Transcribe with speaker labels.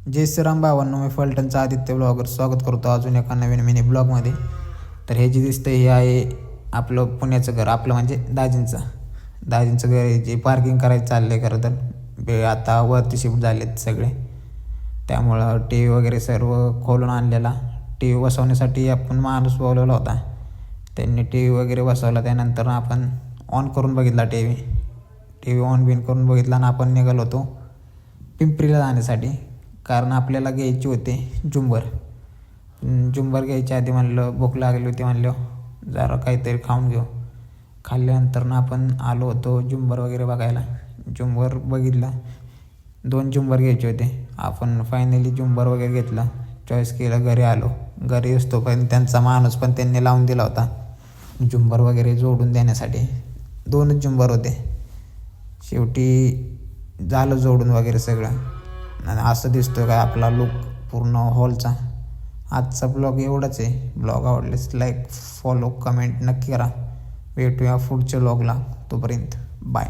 Speaker 1: जय श्रीराम भावांनो, मी फलटणचा आदित्य ब्लॉगर स्वागत करतो अजून एका नवीन मिनी ब्लॉगमध्ये. तर हे जे दिसतं हे आहे आपलं पुण्याचं घर, आपलं म्हणजे दाजींचं घर जे पार्किंग करायचं चाललं आहे. खरं तर आता वरती शिफ्ट झालेत सगळे, त्यामुळं टी व्ही वगैरे सर्व खोलून आणलेला. टी व्ही बसवण्यासाठी आपण माणूस बोलवला होता, त्यांनी टी व्ही वगैरे बसवला. त्यानंतर आपण ऑन करून बघितला टी व्ही ऑन बिन करून बघितला आणि आपण निघालो होतो पिंपरीला जाण्यासाठी, कारण आपल्याला घ्यायची होते झुंबर घ्यायच्या आधी म्हणलं भूक लागली होती, म्हणलं जरा काहीतरी खाऊन घेऊ. खाल्ल्यानंतर आपण आलो होतो झुंबर वगैरे बघायला. झुंबर बघितला, 2 झुंबर घ्यायचे होते. आपण फायनली झुंबर वगैरे घेतलं, चॉईस केलं, घरी आलो. घरी असतो पण त्यांचा माणूस पण त्यांनी लावून दिला होता झुंबर वगैरे जोडून देण्यासाठी. 2च झुंबर होते. शेवटी झालं जोडून वगैरे सगळं. आणि असं दिसतो का आपला लुक पूर्ण हॉलचा. आजचा ब्लॉग एवढंच आहे. ब्लॉग आवडलेच लाईक, फॉलो, कमेंट नक्की करा. भेटूया पुढच्या ब्लॉगला. तोपर्यंत बाय.